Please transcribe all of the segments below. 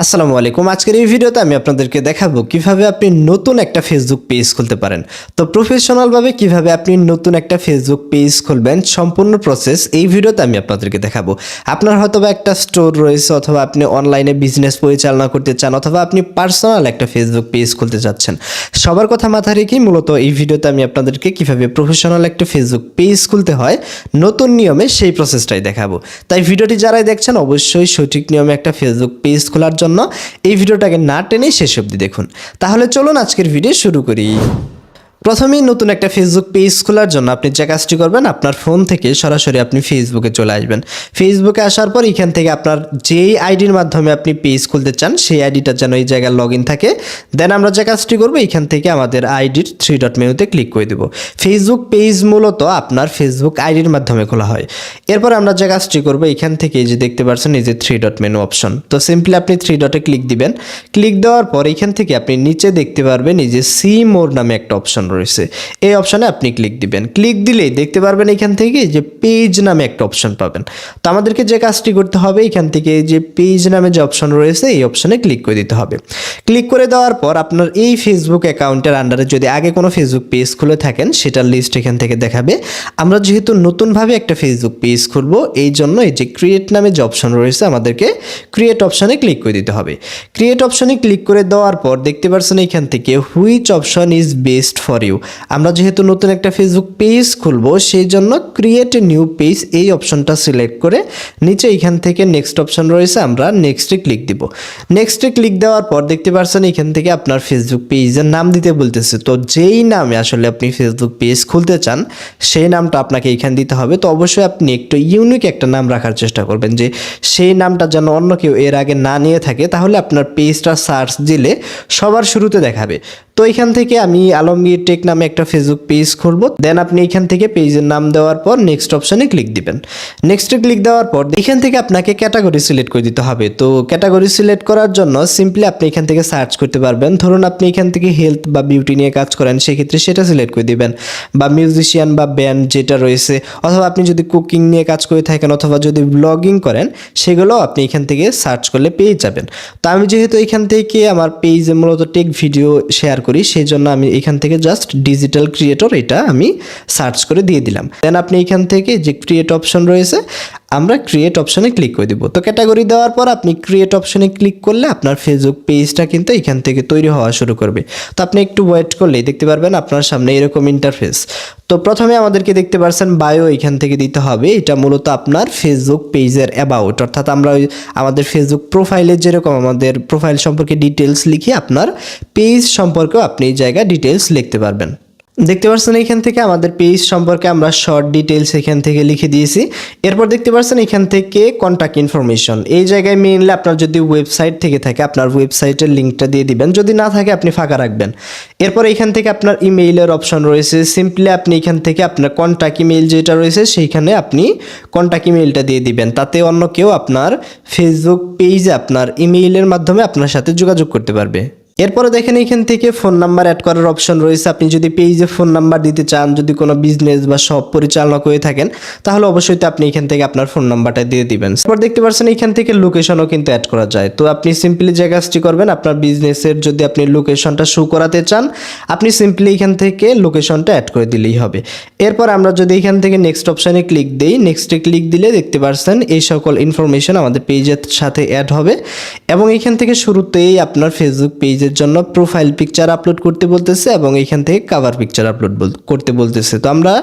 আসসালামু আলাইকুম। আজকের এই ভিডিওতে আমি আপনাদেরকে দেখাবো কিভাবে আপনি নতুন একটা ফেসবুক পেজ খুলতে পারেন। তো প্রফেশনালভাবে কিভাবে আপনি নতুন একটা ফেসবুক পেজ খুলবেন সম্পূর্ণ প্রসেস এই ভিডিওতে আমি আপনাদেরকে দেখাবো। আপনার হয়তোবা একটা স্টোর রয়েছে অথবা আপনি অনলাইনে বিজনেস পরিচালনা করতে চান অথবা আপনি পার্সোনাল একটা ফেসবুক পেজ খুলতে চাচ্ছেন। সবার কথা মাথায় রেখেই মূলত এই ভিডিওতে আমি আপনাদেরকে কিভাবে প্রফেশনাল একটা ফেসবুক পেজ খুলতে হয় নতুন নিয়মে সেই প্রসেসটাই দেখাবো। তাই ভিডিওটি যারাই দেখছেন অবশ্যই সঠিক নিয়মে একটা ফেসবুক পেজ খোলার জন্য এই ভিডিওটাকে না টেনে শেষ অবধি দেখুন। তাহলে চলুন আজকের ভিডিও শুরু করি। প্রথমেই নতুন একটা ফেসবুক পেজ খোলার জন্য আপনি যে কাজটি করবেন, আপনার ফোন থেকে সরাসরি আপনি ফেসবুকে চলে আসবেন। ফেসবুকে আসার পর এখান থেকে আপনার যেই আইডির মাধ্যমে আপনি পেজ খুলতে চান সেই আইডিটা যেন এই জায়গায় লগ ইন থাকে। দেন আমরা যে কাজটি করবো, এখান থেকে আমাদের আইডির 3 ডট মেনুতে ক্লিক করে দেবো। ফেসবুক পেজ মূলত আপনার ফেসবুক আইডির মাধ্যমে খোলা হয়। এরপর আমরা যে কাজটি করবো, এখান থেকে এই যে দেখতে পাচ্ছেন এই যে 3 ডট মেনু অপশন, তো সিম্পলি আপনি 3 ডটে ক্লিক দিবেন। ক্লিক দেওয়ার পর এখান থেকে আপনি নিচে দেখতে পারবেন এই যে সি মোর নামে একটা অপশন রয়েছে, এই অপশনে আপনি ক্লিক দিবেন। ক্লিক দিলেই দেখতে পারবেন এখান থেকে যে পেজ নামে একটা অপশন পাবেন। তো আমাদেরকে যে কাজটি করতে হবে, এখান থেকে যে পেজ নামে যে অপশন রয়েছে এই অপশনে ক্লিক করে দিতে হবে। ক্লিক করে দেওয়ার পর আপনার এই ফেসবুক অ্যাকাউন্টের আন্ডারে যদি আগে কোনো ফেসবুক পেজ খুলে থাকেন সেটার লিস্ট এখান থেকে দেখাবে। আমরা যেহেতু নতুনভাবে একটা ফেসবুক পেজ খুলবো এই জন্য এই যে ক্রিয়েট নামে যে অপশন রয়েছে আমাদেরকে ক্রিয়েট অপশনে ক্লিক করে দিতে হবে। ক্রিয়েট অপশনে ক্লিক করে দেওয়ার পর দেখতে পাচ্ছেন এখান থেকে which option is best for you. আমরা যেহেতু নতুন একটা ফেসবুক পেজ খুলবো সেই জন্য ক্রিয়েট এ নিউ পেজ এই অপশনটা সিলেক্ট করে নিচে এখান থেকে নেক্সট অপশন রয়েছে, আমরা নেক্সটে ক্লিক দিব। নেক্সটে ক্লিক দেওয়ার পর দেখতে পাচ্ছেন এখান থেকে আপনার ফেসবুক পেজের নাম দিতে বলতেছে। তো যেই নামে আসলে আপনি ফেসবুক পেজ খুলতে চান সেই নামটা আপনাকে এখানে দিতে হবে। তো অবশ্যই আপনি একটু ইউনিক একটা নাম রাখার চেষ্টা করবেন, যে সেই নামটা যেন অন্য কেউ এর আগে না নিয়ে থাকে, তাহলে আপনার পেজটা সার্চ দিলে সবার শুরুতে দেখাবে। তো এখান থেকে আমি আলমগীর টেক নামে একটা ফেসবুক পেজ খুলবো। দেন আপনি এখান থেকে পেজের নাম দেওয়ার পর নেক্সট অপশনে ক্লিক দিবেন। নেক্সটে ক্লিক দেওয়ার পর এখান থেকে আপনাকে ক্যাটাগরি সিলেক্ট করে দিতে হবে। তো ক্যাটাগরি সিলেক্ট করার জন্য সিম্পলি আপনি এখান থেকে সার্চ করতে পারবেন। ধরুন আপনি এখান থেকে হেলথ বা বিউটি নিয়ে কাজ করেন, সেক্ষেত্রে সেটা সিলেক্ট করে দিবেন, বা মিউজিশিয়ান বা ব্যান্ড যেটা রয়েছে, অথবা আপনি যদি কুকিং নিয়ে কাজ করে থাকেন অথবা যদি ব্লগিং করেন সেগুলো আপনি এখান থেকে সার্চ করলে পেয়ে যাবেন। তো আমি যেহেতু এখান থেকে আমার পেজে মূলত টেক ভিডিও শেয়ার করি সেই জন্য আমি এখান থেকে জাস্ট ডিজিটাল ক্রিয়েটর এটা আমি সার্চ করে দিয়ে দিলাম। দেন আপনি এখান থেকে যে ক্রিয়েট অপশন রয়েছে আমরা ক্রিয়েট অপশনে ক্লিক করে দিব। তো ক্যাটাগরি দেওয়ার পর আপনি ক্রিয়েট অপশনে ক্লিক করলে আপনার ফেসবুক পেজটা কিন্তু এখান থেকে তৈরি হওয়া শুরু করবে। তো আপনি একটু ওয়েট করলেই দেখতে পারবেন আপনার সামনে এরকম ইন্টারফেস। তো প্রথমে আমাদেরকে দেখতে পাচ্ছেন বায়ো এখান থেকে দিতে হবে। এটা মূলত আপনার ফেসবুক পেজের অ্যাবাউট, অর্থাৎ আমরা আমাদের ফেসবুক প্রোফাইলে যেরকম আমাদের প্রোফাইল সম্পর্কে ডিটেলস লিখি আপনার পেজ সম্পর্কেও আপনি এই জায়গায় ডিটেলস লিখতে পারবেন। দেখতে পাচ্ছেন এখান থেকে আমাদের পেজ সম্পর্কে আমরা শর্ট ডিটেলস এখান থেকে লিখে দিয়েছি। এরপর দেখতে পাচ্ছেন এখান থেকে কন্ট্যাক্ট ইনফরমেশন, এই জায়গায় মেইনলি আপনার যদি ওয়েবসাইট থেকে থাকে আপনার ওয়েবসাইটের লিঙ্কটা দিয়ে দিবেন, যদি না থাকে আপনি ফাঁকা রাখবেন। এরপর এখান থেকে আপনার ইমেইলের অপশন রয়েছে, সিম্পলি আপনি এখান থেকে আপনার কন্ট্যাক্ট ইমেইল যেটা রয়েছে সেইখানে আপনি কন্ট্যাক্ট ইমেইলটা দিয়ে দিবেন, তাতে অন্য কেউ আপনার ফেসবুক পেজে আপনার ইমেইলের মাধ্যমে আপনার সাথে যোগাযোগ করতে পারবে। এরপরে দেখেন এখান থেকে ফোন নাম্বার অ্যাড করার অপশন রয়েছে। আপনি যদি পেজে ফোন নাম্বার দিতে চান, যদি কোনো বিজনেস বা শপ পরিচালনা করে থাকেন তাহলে অবশ্যই তো আপনি এখান থেকে আপনার ফোন নাম্বারটা দিয়ে দিবেন। এরপর দেখতে পাচ্ছেন এখান থেকে লোকেশনও কিন্তু অ্যাড করা যায়। তো আপনি সিম্পলি যে কাজটি করবেন, আপনার বিজনেসের যদি আপনি লোকেশনটা শো করাতে চান আপনি সিম্পলি এখান থেকে লোকেশনটা অ্যাড করে দিলেই হবে। এরপর আমরা যদি এখান থেকে নেক্সট অপশানে ক্লিক দিই, নেক্সটে ক্লিক দিলে দেখতে পাচ্ছেন এই সকল ইনফরমেশন আমাদের পেজের সাথে অ্যাড হবে। এবং এখান থেকে শুরুতেই আপনার ফেসবুক পেজে জন্য প্রোফাইল পিকচার আপলোড করতে বলতেছে এবং এখান থেকে কভার পিকচার আপলোড করতে বলতেছে। তো আমরা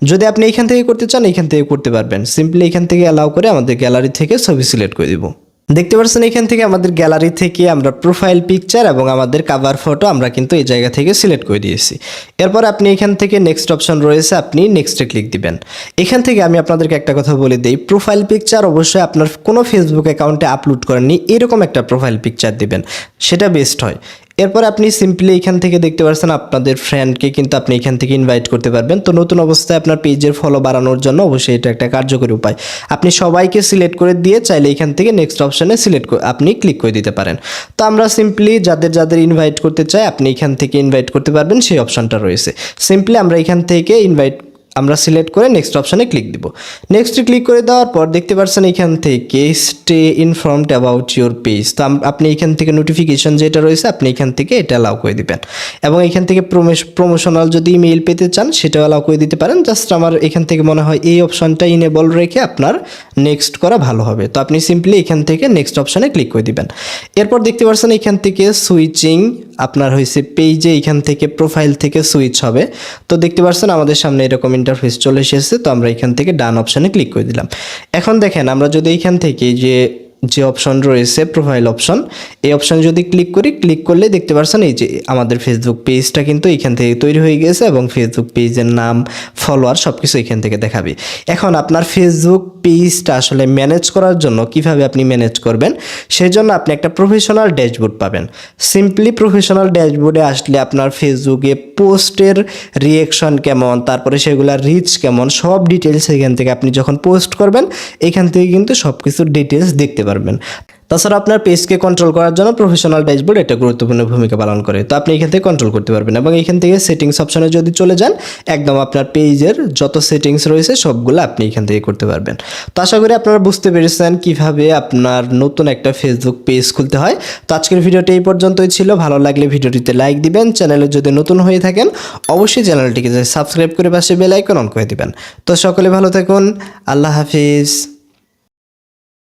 যদি আপনি এখান থেকে করতে চান এখান থেকে করতে পারবেন, সিম্পলি এখান থেকে অ্যালাউ করে আমাদের গ্যালারি থেকে ছবি সিলেক্ট করে দিব। দেখতে পাচ্ছেন এখান থেকে আমাদের গ্যালারি থেকে আমরা প্রোফাইল পিকচার এবং আমাদের কভার ফটো আমরা কিন্তু এই জায়গা থেকে সিলেক্ট করে দিয়েছি। এরপর আপনি এখান থেকে নেক্সট অপশন রয়েছে, আপনি নেক্সটে ক্লিক দিবেন। এখান থেকে আমি আপনাদেরকে একটা কথা বলে দিই, প্রোফাইল পিকচার অবশ্যই আপনার কোনো ফেসবুক অ্যাকাউন্টে আপলোড করেননি এরকম একটা প্রোফাইল পিকচার দিবেন, সেটা বেস্ট হয়। এরপর আপনি সিম্পলি এখান থেকে দেখতে পাচ্ছেন আপনাদের ফ্রেন্ডকে কিন্তু আপনি এখান থেকে ইনভাইট করতে পারবেন। তো নতুন অবস্থায় আপনার পেজের ফলো বাড়ানোর জন্য অবশ্যই এটা একটা কার্যকরী উপায়। আপনি সবাইকে সিলেক্ট করে দিয়ে চাইলে এখান থেকে নেক্সট অপশানে আপনি ক্লিক করে দিতে পারেন। তো আমরা সিম্পলি যাদের ইনভাইট করতে চাই আপনি এখান থেকে ইনভাইট করতে পারবেন, সেই অপশানটা রয়েছে। সিম্পলি আমরা এখান থেকে ইনভাইট আমরা সিলেক্ট করে নেক্সট অপশানে ক্লিক দিব। নেক্সটে ক্লিক করে দেওয়ার পর দেখতে পাচ্ছেন এখান থেকে stay informed about your page. তো আপনি এখান থেকে নোটিফিকেশন যেটা রয়েছে আপনি এখান থেকে এটা অ্যালাউ করে দিবেন, এবং এখান থেকে প্রমোশনাল যদি ইমেইল পেতে চান সেটাও অ্যালাউ করে দিতে পারেন। জাস্ট আমার এখান থেকে মনে হয় এই অপশনটা ইনেবল রেখে আপনার নেক্সট করা ভালো হবে। তো আপনি সিম্পলি এখান থেকে নেক্সট অপশানে ক্লিক করে দিবেন। এরপর দেখতে পাচ্ছেন এখান থেকে সুইচিং আপনার হয়েছে পেজে, এখান থেকে প্রোফাইল থেকে সুইচ হবে। তো দেখতে পাচ্ছেন আমাদের সামনে এরকম ইন্টারফেস চলে এসেছে। তো আমরা এখান থেকে ডান অপশানে ক্লিক করে দিলাম। এখন দেখেন আমরা যদি এখান থেকে যে অপশন রয়েছে প্রোফাইল অপশন, এই অপশন যদি ক্লিক করি, ক্লিক করলে দেখতে পাচ্ছেন এই যে আমাদের ফেসবুক পেজটা কিন্তু এখান থেকে তৈরি হয়ে গেছে, এবং ফেসবুক পেজের নাম, ফলোয়ার সব কিছু এখান থেকে দেখাবে। এখন আপনার ফেসবুক পেজটা আসলে ম্যানেজ করার জন্য কিভাবে আপনি ম্যানেজ করবেন, সেই জন্য আপনি একটা প্রফেশনাল ড্যাশবোর্ড পাবেন। সিম্পলি প্রফেশনাল ড্যাশবোর্ডে আসলে আপনার ফেসবুকে পোস্টের রিয়েকশন কেমন, তারপরে সেগুলোর রিচ কেমন, সব ডিটেলস এখান থেকে আপনি যখন পোস্ট করবেন এখান থেকে কিন্তু সব কিছুর ডিটেলস দেখতে পারবেন। তাছাড়া আপনার পেজকে কন্ট্রোল করার জন্য প্রফেশনাল ড্যাশবোর্ড এটা গুরুত্বপূর্ণ ভূমিকা পালন করে। তো আপনি এখান থেকে কন্ট্রোল করতে পারবেন, এবং এখান থেকে সেটিংস অপশনে যদি চলে যান একদম আপনার পেজের যত সেটিংস রয়েছে সবগুলো আপনি এখান থেকে করতে পারবেন। তো আশা করি আপনারা বুঝতে পেরেছেন কিভাবে আপনার নতুন একটা ফেসবুক পেজ খুলতে হয়। তো আজকের ভিডিওটি এই পর্যন্তই ছিল। ভালো লাগলে ভিডিওটিতে লাইক দিবেন, চ্যানেলে যদি নতুন হয়ে থাকেন অবশ্যই চ্যানেলটিকে সাবস্ক্রাইব করে পাশে বেল আইকন অন করে দিবেন। তো সকলে ভালো থাকুন, আল্লাহ হাফিজ।